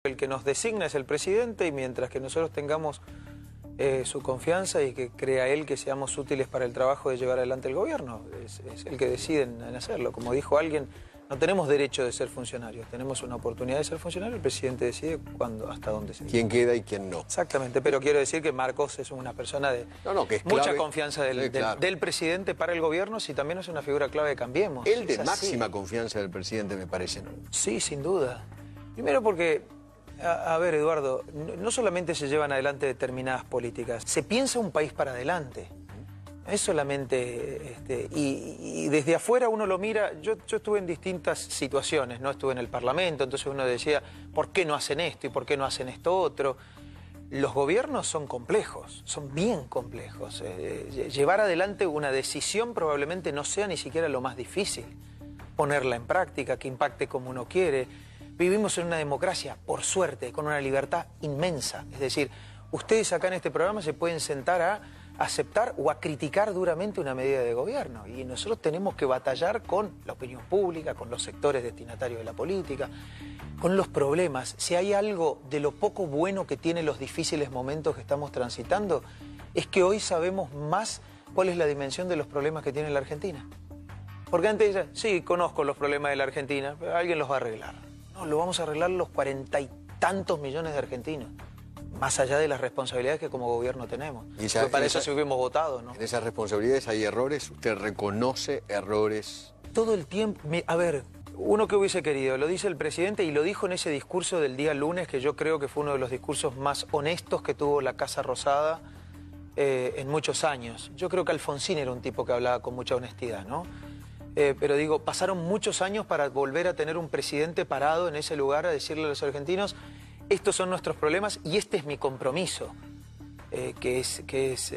El que nos designa es el presidente y mientras que nosotros tengamos su confianza y que crea él que seamos útiles para el trabajo de llevar adelante el gobierno, es el que decide en hacerlo. Como dijo alguien, no tenemos derecho de ser funcionarios, tenemos una oportunidad de ser funcionarios, el presidente decide cuándo, hasta dónde se quién queda y quién no. Exactamente, pero quiero decir que Marcos es una persona de que es mucha clave, confianza del presidente para el gobierno, si también es una figura clave de Cambiemos. Él de máxima confianza del presidente, me parece, ¿no? Sí, sin duda. Primero porque, a ver, Eduardo, no solamente se llevan adelante determinadas políticas, se piensa un país para adelante. No es solamente, y desde afuera uno lo mira. Yo estuve en distintas situaciones, no estuve en el Parlamento, entonces uno decía, ¿por qué no hacen esto y por qué no hacen esto otro? Los gobiernos son complejos, son bien complejos. Llevar adelante una decisión probablemente no sea ni siquiera lo más difícil. Ponerla en práctica, que impacte como uno quiere. Vivimos en una democracia, por suerte, con una libertad inmensa. Es decir, ustedes acá en este programa se pueden sentar a aceptar o a criticar duramente una medida de gobierno. Y nosotros tenemos que batallar con la opinión pública, con los sectores destinatarios de la política, con los problemas. Si hay algo de lo poco bueno que tienen los difíciles momentos que estamos transitando, es que hoy sabemos más cuál es la dimensión de los problemas que tiene la Argentina. Porque antes decían, sí, conozco los problemas de la Argentina, pero alguien los va a arreglar. No, lo vamos a arreglar los 40 y tantos millones de argentinos. Más allá de las responsabilidades que como gobierno tenemos. Y para eso sí hubiéramos votado, ¿no? En esas responsabilidades hay errores, usted reconoce errores. Todo el tiempo. A ver, uno que hubiese querido, lo dice el presidente y lo dijo en ese discurso del día lunes, que yo creo que fue uno de los discursos más honestos que tuvo la Casa Rosada en muchos años. Yo creo que Alfonsín era un tipo que hablaba con mucha honestidad, ¿no? Pero digo, pasaron muchos años para volver a tener un presidente parado en ese lugar a decirle a los argentinos: estos son nuestros problemas y este es mi compromiso,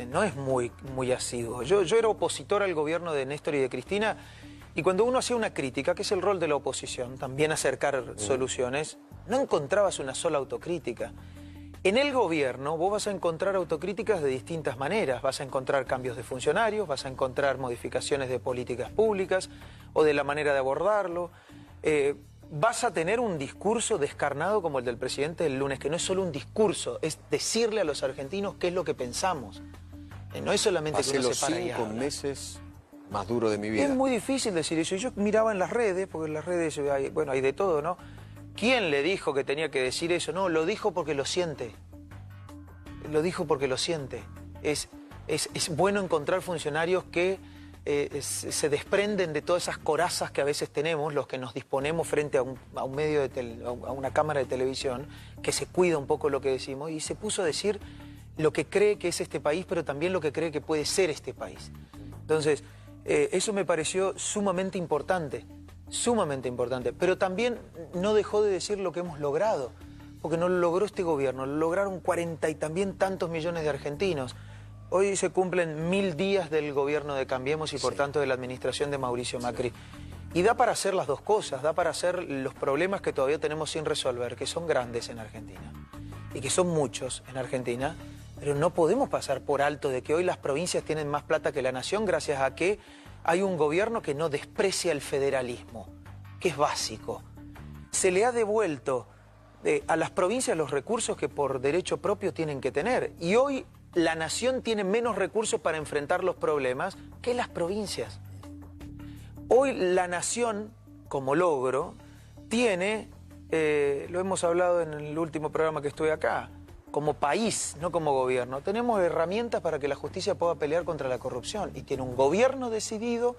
no es muy asiduo. Yo era opositor al gobierno de Néstor y de Cristina, y cuando uno hacía una crítica, que es el rol de la oposición, también acercar soluciones, no encontrabas una sola autocrítica. En el gobierno vos vas a encontrar autocríticas de distintas maneras, vas a encontrar cambios de funcionarios, vas a encontrar modificaciones de políticas públicas o de la manera de abordarlo. Vas a tener un discurso descarnado como el del presidente del lunes, que no es solo un discurso, es decirle a los argentinos qué es lo que pensamos. No es solamente que uno se para y habla. 5 meses más duros de mi vida. Es muy difícil decir eso. Y yo miraba en las redes, porque en las redes hay de todo, ¿no? ¿Quién le dijo que tenía que decir eso? No, lo dijo porque lo siente. Lo dijo porque lo siente. Es bueno encontrar funcionarios que se desprenden de todas esas corazas que a veces tenemos, los que nos disponemos frente a un medio a una cámara de televisión, que se cuida un poco lo que decimos, y se puso a decir lo que cree que es este país, pero también lo que cree que puede ser este país. Entonces, eso me pareció sumamente importante, pero también no dejó de decir lo que hemos logrado, porque no lo logró este gobierno, lo lograron 40 y también tantos millones de argentinos. Hoy se cumplen 1000 días del gobierno de Cambiemos y por tanto de la administración de Mauricio Macri. Y da para hacer las dos cosas, da para hacer los problemas que todavía tenemos sin resolver, que son grandes en Argentina y que son muchos en Argentina, pero no podemos pasar por alto de que hoy las provincias tienen más plata que la nación gracias a que hay un gobierno que no desprecia el federalismo, que es básico. Se le ha devuelto a las provincias los recursos que por derecho propio tienen que tener. Y hoy la nación tiene menos recursos para enfrentar los problemas que las provincias. Hoy la nación, como logro, tiene, lo hemos hablado en el último programa que estuve acá, como país, no como gobierno, tenemos herramientas para que la justicia pueda pelear contra la corrupción. Y tiene un gobierno decidido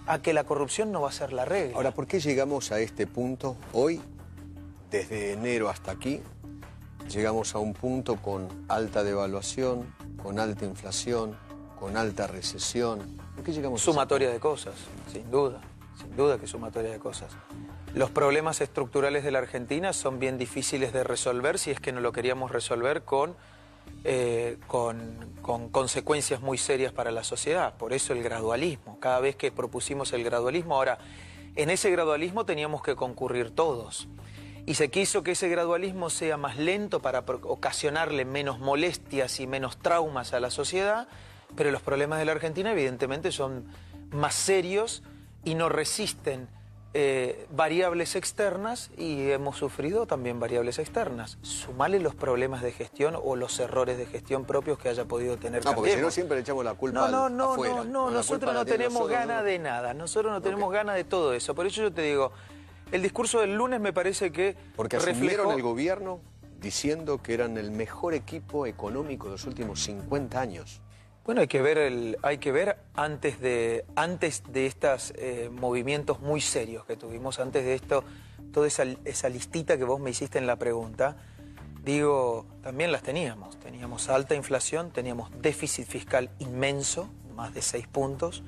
a que la corrupción no va a ser la regla. Ahora, ¿por qué llegamos a este punto hoy, desde enero hasta aquí? Llegamos a un punto con alta devaluación, con alta inflación, con alta recesión. ¿Por qué llegamos sumatoria de cosas, sin duda que sumatoria de cosas. Los problemas estructurales de la Argentina son bien difíciles de resolver si es que no lo queríamos resolver con consecuencias muy serias para la sociedad. Por eso el gradualismo. Cada vez que propusimos el gradualismo, ahora, en ese gradualismo teníamos que concurrir todos. Y se quiso que ese gradualismo sea más lento para ocasionarle menos molestias y menos traumas a la sociedad, pero los problemas de la Argentina evidentemente son más serios y no resisten variables externas y hemos sufrido también variables externas. Sumale los problemas de gestión o los errores de gestión propios que haya podido tener No, porque si no Cambiemos. siempre le echamos la culpa afuera. Nosotros no tenemos ganas de nada, nosotros no tenemos ganas de todo eso. Por eso yo te digo, el discurso del lunes me parece que porque asumieron el gobierno diciendo que eran el mejor equipo económico de los últimos 50 años. Bueno, hay que ver antes de estos movimientos muy serios que tuvimos, antes de esto, toda esa listita que vos me hiciste en la pregunta, digo, también las teníamos. Teníamos alta inflación, teníamos déficit fiscal inmenso, más de 6 puntos,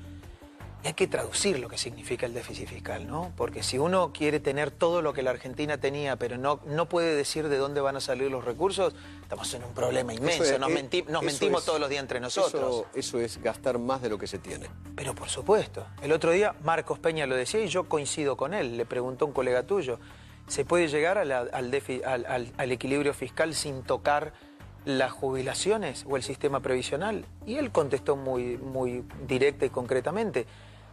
y hay que traducir lo que significa el déficit fiscal, ¿no? Porque si uno quiere tener todo lo que la Argentina tenía, pero no puede decir de dónde van a salir los recursos, estamos en un problema inmenso, nos mentimos todos los días entre nosotros. Eso es gastar más de lo que se tiene. Pero por supuesto. El otro día Marcos Peña lo decía y yo coincido con él. Le preguntó un colega tuyo, ¿se puede llegar al equilibrio fiscal sin tocar las jubilaciones o el sistema previsional? Y él contestó muy directa y concretamente.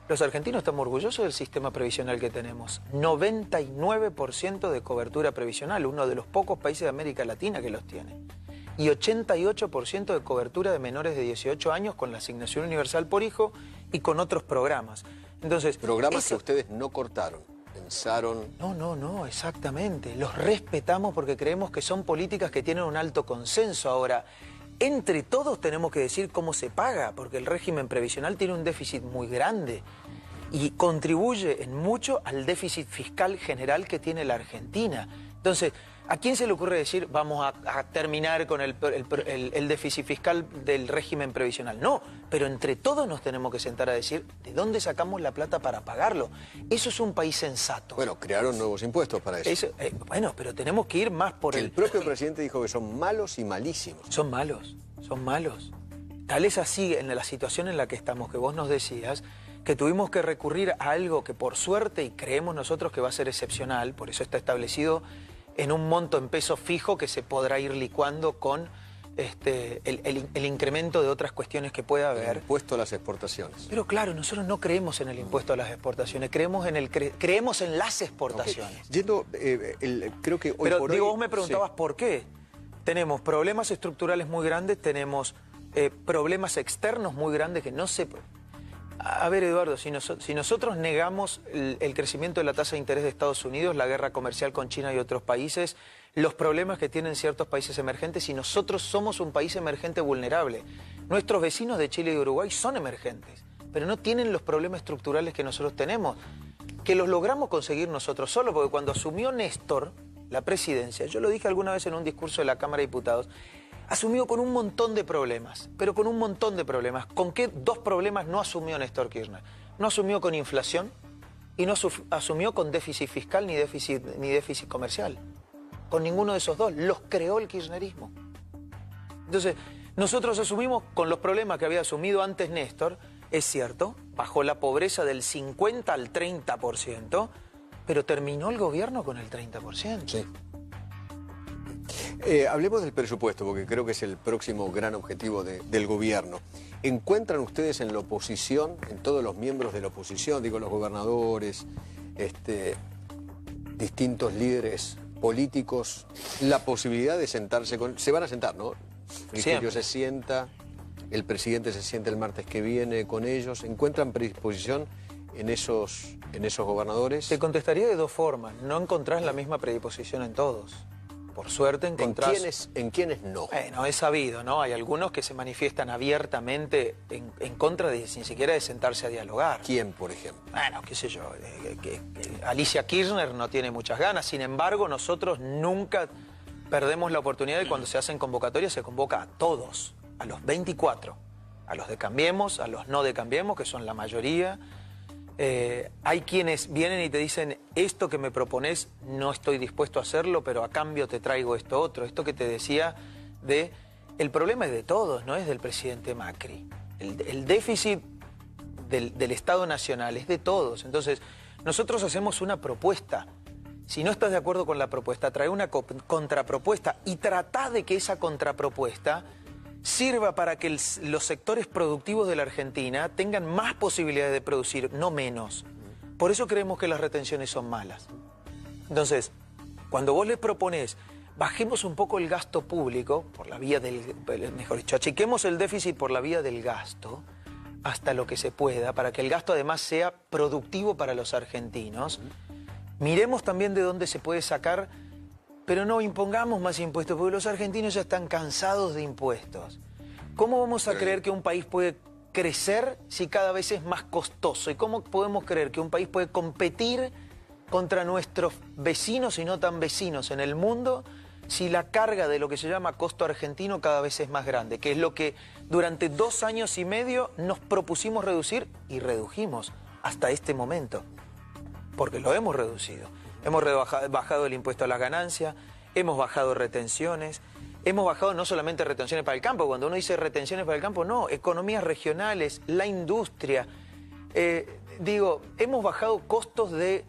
Los argentinos estamos orgullosos del sistema previsional que tenemos. 99% de cobertura previsional, uno de los pocos países de América Latina que los tiene. Y 88% de cobertura de menores de 18 años con la asignación universal por hijo y con otros programas. Entonces, programas que ustedes no cortaron, pensaron... No, exactamente. Los respetamos porque creemos que son políticas que tienen un alto consenso. Ahora, entre todos tenemos que decir cómo se paga, porque el régimen previsional tiene un déficit muy grande y contribuye en mucho al déficit fiscal general que tiene la Argentina. Entonces, ¿a quién se le ocurre decir vamos a terminar con el déficit fiscal del régimen previsional? No, pero entre todos nos tenemos que sentar a decir de dónde sacamos la plata para pagarlo. Eso es un país sensato. Bueno, crearon nuevos impuestos para eso. Bueno, pero tenemos que ir más por el propio presidente dijo que son malos y malísimos. Son malos. Tal es así en la situación en la que estamos, que vos nos decías, que tuvimos que recurrir a algo que por suerte y creemos nosotros que va a ser excepcional, por eso está establecido en un monto en peso fijo que se podrá ir licuando con el incremento de otras cuestiones que pueda haber. El impuesto a las exportaciones. Pero claro, nosotros no creemos en el impuesto a las exportaciones, creemos en las exportaciones. Okay. Creo que hoy Pero por digo, hoy, vos me preguntabas por qué. Tenemos problemas estructurales muy grandes, tenemos problemas externos muy grandes que no se... A ver, Eduardo, si nosotros negamos el crecimiento de la tasa de interés de Estados Unidos, la guerra comercial con China y otros países, los problemas que tienen ciertos países emergentes, y nosotros somos un país emergente vulnerable. Nuestros vecinos de Chile y Uruguay son emergentes, pero no tienen los problemas estructurales que nosotros tenemos, que los logramos conseguir nosotros solos, porque cuando asumió Néstor la presidencia, yo lo dije alguna vez en un discurso de la Cámara de Diputados, asumió con un montón de problemas, pero con un montón de problemas. ¿Con qué dos problemas no asumió Néstor Kirchner? No asumió con inflación y no asumió con déficit fiscal ni déficit comercial. Con ninguno de esos dos. Los creó el kirchnerismo. Entonces, nosotros asumimos con los problemas que había asumido antes Néstor, es cierto, bajó la pobreza del 50 al 30%, pero terminó el gobierno con el 30%. Sí. Hablemos del presupuesto, porque creo que es el próximo gran objetivo del gobierno. ¿Encuentran ustedes en la oposición, en todos los miembros de la oposición, digo los gobernadores, distintos líderes políticos, la posibilidad de sentarse con... Se van a sentar, ¿no? Frigilio se sienta, el presidente se sienta el martes que viene con ellos. ¿Encuentran predisposición en esos gobernadores? Te contestaría de dos formas. No encontrás la misma predisposición en todos. Por suerte encontrás... ¿En quiénes no? Bueno, es sabido, ¿no? Hay algunos que se manifiestan abiertamente en contra de ni siquiera de sentarse a dialogar. ¿Quién, por ejemplo? Bueno, qué sé yo, Alicia Kirchner no tiene muchas ganas. Sin embargo, nosotros nunca perdemos la oportunidad de cuando se hacen convocatorias, se convoca a todos, a los 24. A los de Cambiemos, a los no de Cambiemos, que son la mayoría. Hay quienes vienen y te dicen, esto que me propones no estoy dispuesto a hacerlo, pero a cambio te traigo esto otro. Esto que te decía de... El problema es de todos, no es del presidente Macri. El déficit del Estado Nacional es de todos. Entonces, nosotros hacemos una propuesta. Si no estás de acuerdo con la propuesta, trae una contrapropuesta y tratá de que esa contrapropuesta sirva para que los sectores productivos de la Argentina tengan más posibilidades de producir, no menos. Por eso creemos que las retenciones son malas. Entonces, cuando vos les proponés, bajemos un poco el gasto público, por la vía del, mejor dicho, achiquemos el déficit por la vía del gasto, hasta lo que se pueda, para que el gasto además sea productivo para los argentinos. Miremos también de dónde se puede sacar, pero no impongamos más impuestos, porque los argentinos ya están cansados de impuestos. ¿Cómo vamos a creer que un país puede crecer si cada vez es más costoso? ¿Y cómo podemos creer que un país puede competir contra nuestros vecinos y no tan vecinos en el mundo si la carga de lo que se llama costo argentino cada vez es más grande? Que es lo que durante 2 años y medio nos propusimos reducir y redujimos hasta este momento. Porque lo hemos reducido. Hemos bajado el impuesto a la ganancia, hemos bajado retenciones, hemos bajado no solamente retenciones para el campo. Cuando uno dice retenciones para el campo, no, economías regionales, la industria. Hemos bajado costos de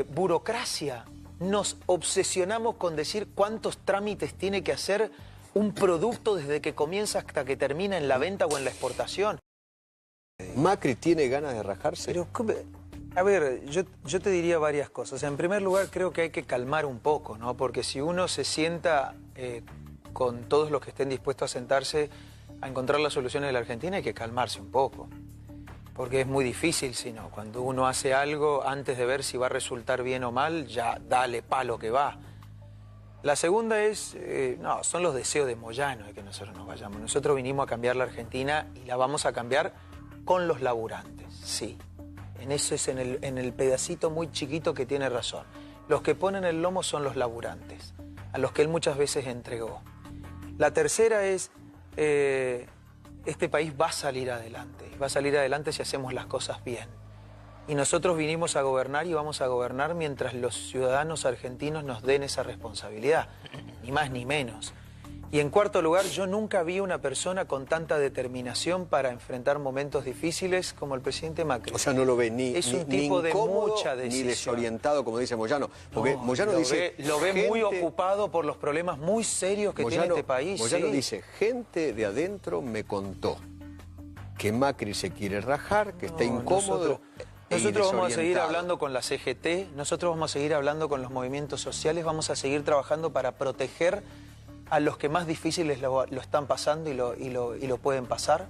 burocracia. Nos obsesionamos con decir cuántos trámites tiene que hacer un producto desde que comienza hasta que termina en la venta o en la exportación. ¿Macri tiene ganas de rajarse? Pero, a ver, yo te diría varias cosas. En primer lugar, creo que hay que calmar un poco, ¿no? Porque si uno se sienta con todos los que estén dispuestos a sentarse a encontrar las soluciones de la Argentina, hay que calmarse un poco. Porque es muy difícil, si no. Cuando uno hace algo, antes de ver si va a resultar bien o mal, ya dale palo que va. La segunda es, no, son los deseos de Moyano de que nosotros nos vayamos. Nosotros vinimos a cambiar la Argentina y la vamos a cambiar con los laburantes, sí. En eso es en el pedacito muy chiquito que tiene razón. Los que ponen el lomo son los laburantes, a los que él muchas veces entregó. La tercera es, este país va a salir adelante. Va a salir adelante si hacemos las cosas bien. Y nosotros vinimos a gobernar y vamos a gobernar mientras los ciudadanos argentinos nos den esa responsabilidad, ni más ni menos. Y en cuarto lugar, yo nunca vi una persona con tanta determinación para enfrentar momentos difíciles como el presidente Macri. O sea, no lo ve ni es un tipo de mucha ni decisión, desorientado, como dice Moyano. Porque no, Moyano dice... Lo ve muy ocupado por los problemas muy serios que tiene este país. Moyano dice, gente de adentro me contó que Macri se quiere rajar, que está incómodo. Nosotros vamos a seguir hablando con la CGT, nosotros vamos a seguir hablando con los movimientos sociales, vamos a seguir trabajando para proteger a los que más difíciles lo están pasando y lo pueden pasar.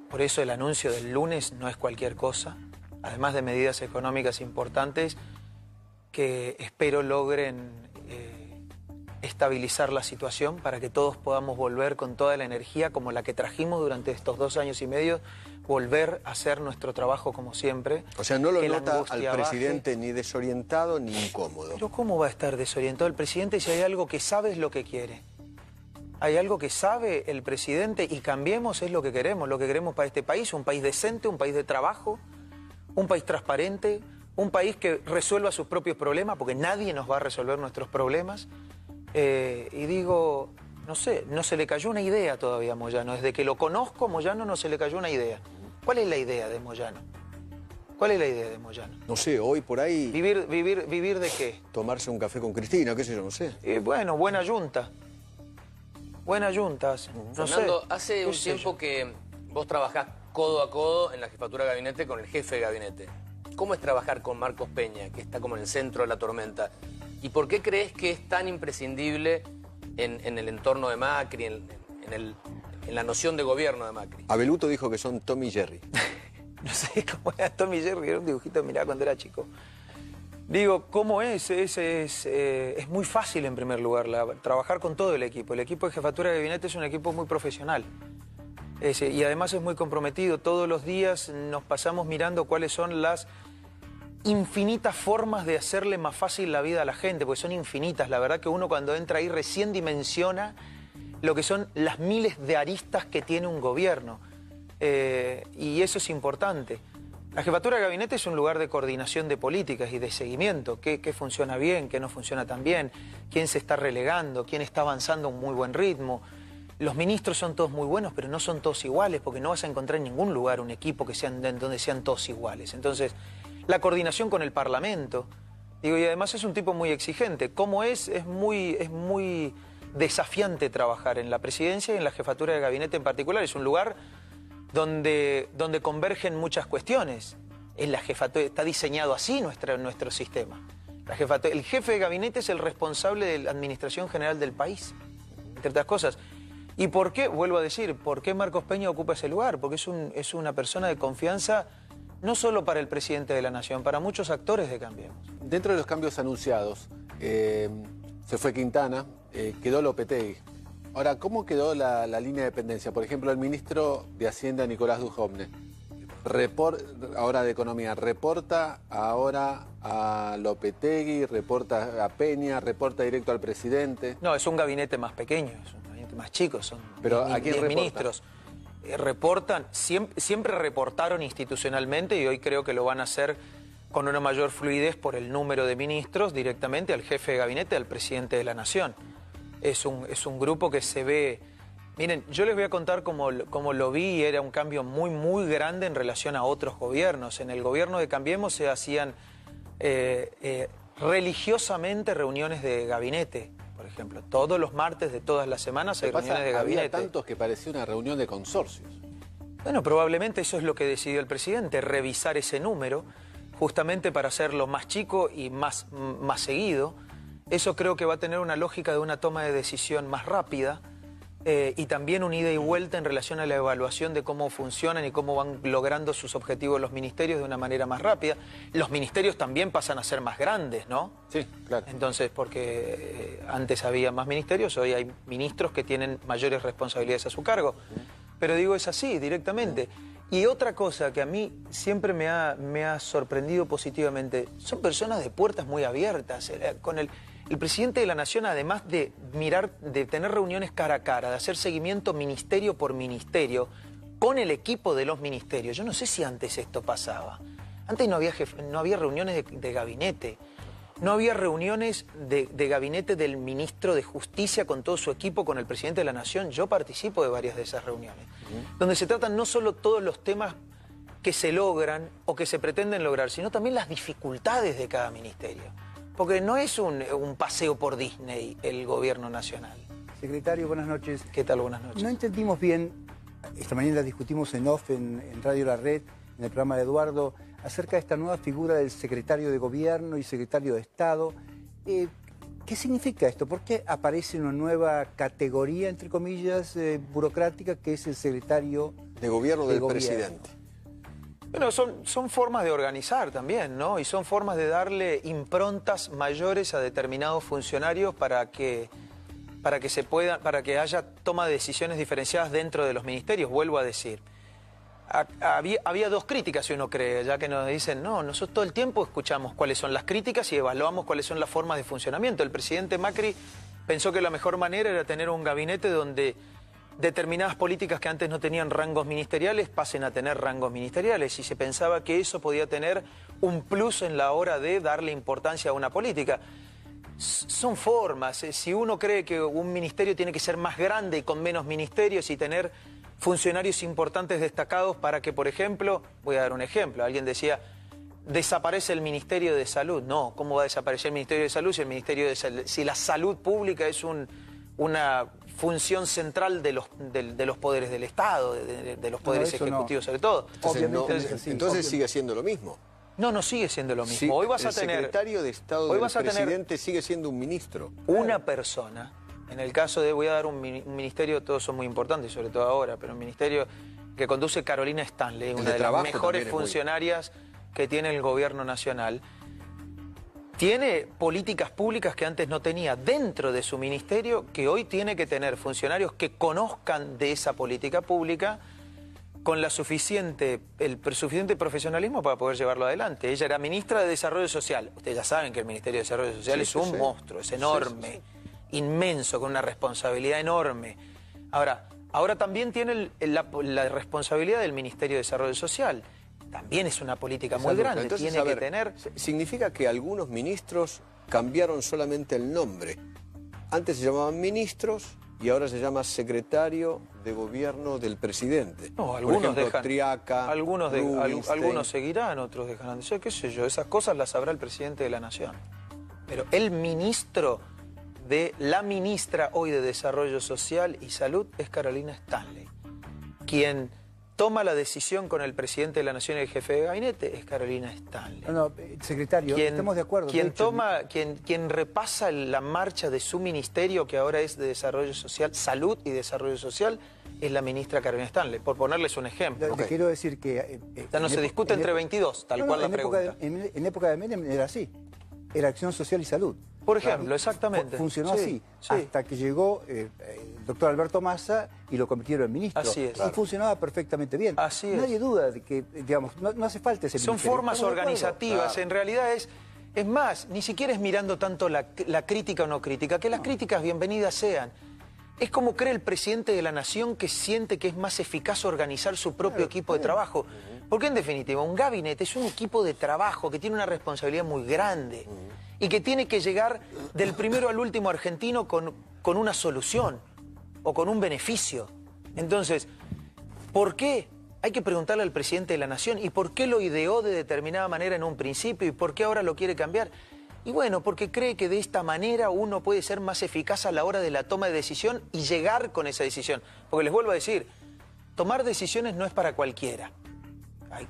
Por eso el anuncio del lunes no es cualquier cosa, además de medidas económicas importantes que espero logren estabilizar la situación para que todos podamos volver con toda la energía como la que trajimos durante estos 2 años y medio, volver a hacer nuestro trabajo como siempre. O sea, no lo nota al presidente ni desorientado ni incómodo. Pero ¿cómo va a estar desorientado el presidente si hay algo que sabe es lo que quiere? Hay algo que sabe el presidente y Cambiemos es lo que queremos para este país, un país decente, un país de trabajo, un país transparente, un país que resuelva sus propios problemas, porque nadie nos va a resolver nuestros problemas. Y digo, no sé, no se le cayó una idea todavía a Moyano. Desde que lo conozco, Moyano no se le cayó una idea. ¿Cuál es la idea de Moyano? ¿Cuál es la idea de Moyano? No sé, hoy por ahí... ¿Vivir de qué? Tomarse un café con Cristina, qué sé yo, no sé. Bueno, buena yunta. Buena yunta. No Fernando, sé, hace un tiempo que vos trabajás codo a codo en la jefatura de gabinete con el jefe de gabinete. ¿Cómo es trabajar con Marcos Peña, que está como en el centro de la tormenta? ¿Y por qué crees que es tan imprescindible en el entorno de Macri, en la noción de gobierno de Macri? Abeluto dijo que son Tom y Jerry. No sé cómo era Tom y Jerry, era un dibujito, mirá, cuando era chico. Digo, ¿cómo es? Es muy fácil en primer lugar trabajar con todo el equipo. El equipo de jefatura de gabinete es un equipo muy profesional. Y además es muy comprometido. Todos los días nos pasamos mirando cuáles son las infinitas formas de hacerle más fácil la vida a la gente, porque son infinitas. La verdad que uno cuando entra ahí recién dimensiona lo que son las miles de aristas que tiene un gobierno. Y eso es importante. La jefatura de gabinete es un lugar de coordinación de políticas y de seguimiento. ¿Qué funciona bien, qué no funciona tan bien? ¿Quién se está relegando? ¿Quién está avanzando a un muy buen ritmo? Los ministros son todos muy buenos, pero no son todos iguales, porque no vas a encontrar en ningún lugar un equipo donde sean todos iguales. Entonces, la coordinación con el Parlamento, digo, y además es un tipo muy exigente. ¿Cómo es? Es muy desafiante trabajar en la presidencia y en la jefatura de gabinete en particular. Es un lugar donde convergen muchas cuestiones. es la jefatura, está diseñado así nuestro sistema. El jefe de gabinete es el responsable de la administración general del país, entre otras cosas. ¿Y por qué? Vuelvo a decir, ¿por qué Marcos Peña ocupa ese lugar? Porque es una persona de confianza no solo para el presidente de la Nación, para muchos actores de Cambiemos. Dentro de los cambios anunciados, se fue Quintana, quedó Lopetegui. Ahora, ¿cómo quedó la línea de dependencia? Por ejemplo, el ministro de Hacienda, Nicolás Dujovne, ahora de Economía, reporta ahora a Lopetegui, reporta a Peña, reporta directo al presidente. No, es un gabinete más pequeño, es un gabinete más chico, son Pero ¿a quién 10 reporta? ministros. Reportan, siempre reportaron institucionalmente y hoy creo que lo van a hacer con una mayor fluidez por el número de ministros directamente al jefe de gabinete, al presidente de la Nación. Es un grupo que se ve... Miren, yo les voy a contar cómo lo vi y era un cambio muy, muy grande en relación a otros gobiernos. En el gobierno de Cambiemos se hacían religiosamente reuniones de gabinete, por ejemplo. Todos los martes de todas las semanas hay reuniones de gabinete. Había tantos que parecía una reunión de consorcios. Bueno, probablemente eso es lo que decidió el presidente, revisar ese número, justamente para hacerlo más chico y más seguido. Eso creo que va a tener una lógica de una toma de decisión más rápida y también un ida y vuelta en relación a la evaluación de cómo funcionan y cómo van logrando sus objetivos los ministerios de una manera más rápida. Los ministerios también pasan a ser más grandes, ¿no? Sí, claro. Entonces, porque antes había más ministerios, hoy hay ministros que tienen mayores responsabilidades a su cargo. Pero digo, es así, directamente. Y otra cosa que a mí siempre me ha sorprendido positivamente, son personas de puertas muy abiertas. Con el presidente de la Nación, además de tener reuniones cara a cara, de hacer seguimiento ministerio por ministerio, con el equipo de los ministerios. Yo no sé si antes esto pasaba. Antes no había reuniones de gabinete. No había reuniones de gabinete del ministro de Justicia con todo su equipo, con el presidente de la Nación. Yo participo de varias de esas reuniones, donde se tratan no solo todos los temas que se logran o que se pretenden lograr, sino también las dificultades de cada ministerio. Porque no es un paseo por Disney el gobierno nacional. Secretario, buenas noches. ¿Qué tal? Buenas noches. No entendimos bien, esta mañana discutimos en off, en Radio La Red, en el programa de Eduardo, acerca de esta nueva figura del secretario de Gobierno y secretario de Estado. ¿Qué significa esto? ¿Por qué aparece una nueva categoría, entre comillas, burocrática, que es el secretario De gobierno del gobierno? presidente. Bueno, son formas de organizar también, ¿no? Y son formas de darle improntas mayores a determinados funcionarios para que haya toma de decisiones diferenciadas dentro de los ministerios, vuelvo a decir. Había dos críticas, si uno cree, ya que nos dicen, no, nosotros todo el tiempo escuchamos cuáles son las críticas y evaluamos cuáles son las formas de funcionamiento. El presidente Macri pensó que la mejor manera era tener un gabinete donde determinadas políticas que antes no tenían rangos ministeriales pasen a tener rangos ministeriales, y se pensaba que eso podía tener un plus en la hora de darle importancia a una política. Son formas. Si uno cree que un ministerio tiene que ser más grande y con menos ministerios y tener funcionarios importantes destacados para que, por ejemplo, voy a dar un ejemplo, alguien decía, desaparece el Ministerio de Salud. No, ¿cómo va a desaparecer el Ministerio de Salud si la salud pública es una función central de los poderes del Estado, de los poderes ejecutivos sobre todo? Entonces sigue siendo lo mismo. No sigue siendo lo mismo. Sí, hoy vas a el tener... secretario de Estado del presidente sigue siendo un ministro. Una persona, en el caso de, voy a dar un ministerio, todos son muy importantes, sobre todo ahora, pero un ministerio que conduce Carolina Stanley, una de las mejores funcionarias que tiene el gobierno nacional, tiene políticas públicas que antes no tenía dentro de su ministerio, que hoy tiene que tener funcionarios que conozcan de esa política pública con el suficiente profesionalismo para poder llevarlo adelante. Ella era ministra de Desarrollo Social. Ustedes ya saben que el Ministerio de Desarrollo Social es un monstruo, es enorme, inmenso, con una responsabilidad enorme. Ahora también tiene la responsabilidad del Ministerio de Desarrollo Social. También es una política muy grande. Entonces, tiene que tener... Significa que algunos ministros cambiaron solamente el nombre. Antes se llamaban ministros y ahora se llama secretario de gobierno del presidente. No, algunos por ejemplo, dejan, Triaca, algunos seguirán, otros dejarán de ser, qué sé yo, esas cosas las sabrá el presidente de la Nación. Pero el ministro la ministra hoy de Desarrollo Social y Salud es Carolina Stanley, quien toma la decisión con el presidente de la Nación y el jefe de gabinete es Carolina Stanley. No, secretario, estamos de acuerdo. Quien repasa la marcha de su ministerio, que ahora es de Desarrollo Social, Salud y Desarrollo Social, es la ministra Carolina Stanley, por ponerles un ejemplo. Le quiero decir que... ya no se discute entre 22, tal cual la pregunta. En época de Menem era así. Era Acción Social y Salud. Por ejemplo, exactamente. Funcionó así, hasta que llegó el doctor Alberto Massa y lo convirtieron en ministro. Así es. Y funcionaba perfectamente bien. Así es. Nadie duda de que, digamos, no hace falta ese Son ministerio. formas organizativas, en realidad es más, ni siquiera es mirando tanto la crítica o no crítica, que las críticas bienvenidas sean. Es como cree el presidente de la Nación que siente que es más eficaz organizar su propio equipo de trabajo. Porque en definitiva, un gabinete es un equipo de trabajo que tiene una responsabilidad muy grande y que tiene que llegar del primero al último argentino con una solución o con un beneficio. Entonces, ¿por qué? Hay que preguntarle al presidente de la Nación y por qué lo ideó de determinada manera en un principio y por qué ahora lo quiere cambiar. Y bueno, porque cree que de esta manera uno puede ser más eficaz a la hora de la toma de decisión y llegar con esa decisión. Porque les vuelvo a decir, tomar decisiones no es para cualquiera.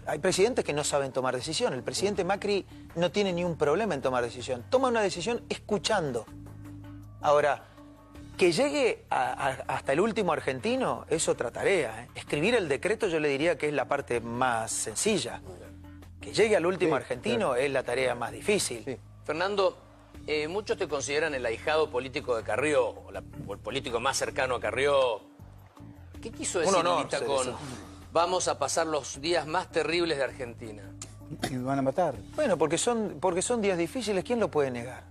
Hay presidentes que no saben tomar decisión. El presidente Macri no tiene ni un problema en tomar decisión. Toma una decisión escuchando. Ahora, que llegue hasta el último argentino es otra tarea. Escribir el decreto yo le diría que es la parte más sencilla. Que llegue al último argentino es la tarea más difícil. Sí. Fernando, muchos te consideran el ahijado político de Carrió, o el político más cercano a Carrió. ¿Qué quiso decir Lilita con vamos a pasar los días más terribles de Argentina? Y me van a matar. Bueno, porque son días difíciles, ¿quién lo puede negar?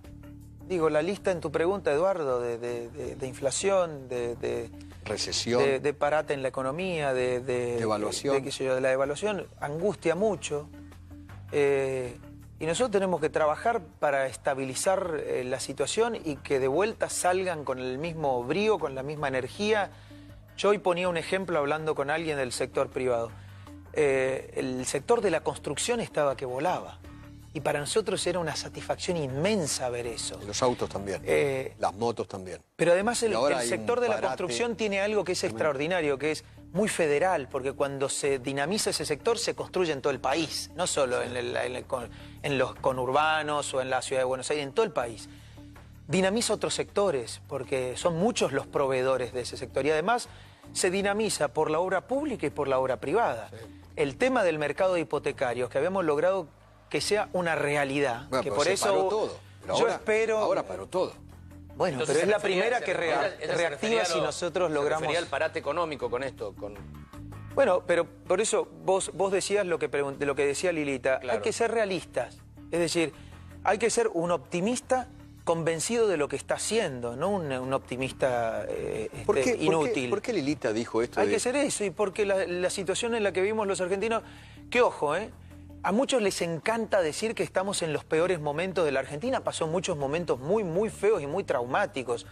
Digo, la lista en tu pregunta, Eduardo, de inflación, de recesión, de parate en la economía, de evaluación, qué sé yo, de la devaluación, angustia mucho. Y nosotros tenemos que trabajar para estabilizar la situación y que de vuelta salgan con el mismo brío, con la misma energía. Yo hoy ponía un ejemplo hablando con alguien del sector privado. El sector de la construcción estaba que volaba. Y para nosotros era una satisfacción inmensa ver eso. Los autos también, las motos también. Pero además el sector de la construcción tiene algo que es extraordinario, que es muy federal, porque cuando se dinamiza ese sector se construye en todo el país, no solo en los conurbanos o en la ciudad de Buenos Aires, en todo el país. Dinamiza otros sectores, porque son muchos los proveedores de ese sector. Y además se dinamiza por la obra pública y por la obra privada. Sí. El tema del mercado de hipotecarios, que habíamos logrado que sea una realidad. Bueno, que por eso paró todo. Pero yo espero... Ahora paró todo. Bueno, entonces, pero es la primera que reactiva si nosotros logramos... Se refería al parate económico con esto. Bueno, pero por eso vos decías lo que decía Lilita. Claro. Hay que ser realistas. Es decir, hay que ser un optimista convencido de lo que está haciendo, no un optimista inútil. ¿Por qué Lilita dijo esto? Hay que ser eso, y porque la situación en la que vivimos los argentinos... Que ojo, a muchos les encanta decir que estamos en los peores momentos de la Argentina. Pasó muchos momentos muy, muy feos y muy traumáticos.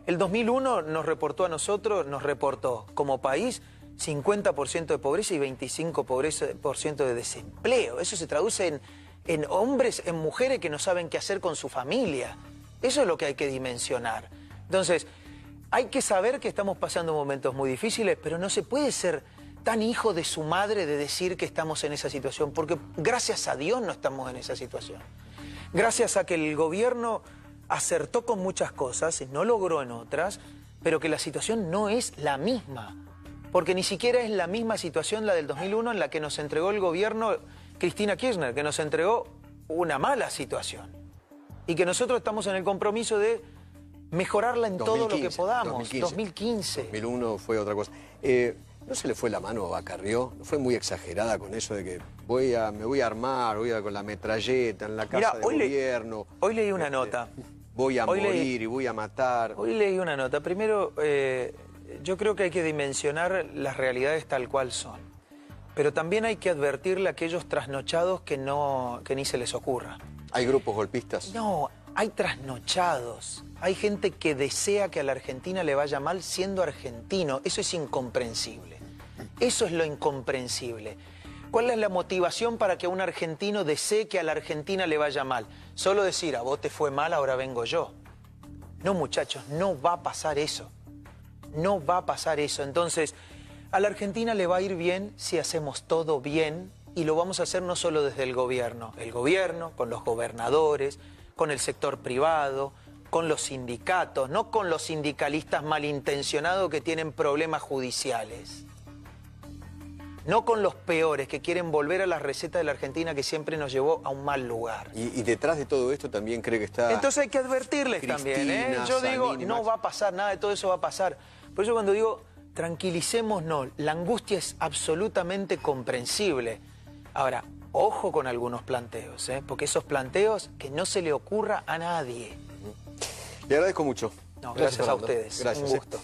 El 2001 nos reportó como país 50% de pobreza y 25% de desempleo. Eso se traduce en hombres, en mujeres que no saben qué hacer con su familia. Eso es lo que hay que dimensionar. Entonces, hay que saber que estamos pasando momentos muy difíciles, pero no se puede ser tan hijo de su madre de decir que estamos en esa situación, porque gracias a Dios no estamos en esa situación. Gracias a que el gobierno acertó con muchas cosas y no logró en otras, pero que la situación no es la misma, porque ni siquiera es la misma situación la del 2001 en la que nos entregó el gobierno Cristina Kirchner, que nos entregó una mala situación y que nosotros estamos en el compromiso de mejorarla en 2015, todo lo que podamos. 2015. 2001 fue otra cosa. ¿No se le fue la mano a Carrió? ¿No fue muy exagerada con eso de que me voy a armar, con la metralleta en la casa de gobierno? Hoy leí una nota. Voy a morir y voy a matar. Hoy leí una nota. Primero, yo creo que hay que dimensionar las realidades tal cual son. Pero también hay que advertirle a aquellos trasnochados que ni se les ocurra. ¿Hay grupos golpistas? No, hay trasnochados. Hay gente que desea que a la Argentina le vaya mal siendo argentino. Eso es incomprensible. Eso es lo incomprensible. ¿Cuál es la motivación para que un argentino desee que a la Argentina le vaya mal? Solo decir, a vos te fue mal, ahora vengo yo. No, muchachos, no va a pasar eso. No va a pasar eso. Entonces, A la Argentina le va a ir bien si hacemos todo bien, y lo vamos a hacer no solo desde el gobierno con los gobernadores, con el sector privado, con los sindicatos, no con los sindicalistas malintencionados que tienen problemas judiciales. No con los peores que quieren volver a las recetas de la Argentina que siempre nos llevó a un mal lugar. Y detrás de todo esto también cree que está... Entonces hay que advertirles también, ¿eh? Cristina, Yo digo, Zanini, no Max. va a pasar, nada de todo eso va a pasar. Por eso cuando digo, tranquilicémonos, la angustia es absolutamente comprensible. Ahora, ojo con algunos planteos, ¿eh? Porque esos planteos que no se le ocurra a nadie. Le agradezco mucho. No, gracias a Fernando. ustedes. Gracias. Un gusto.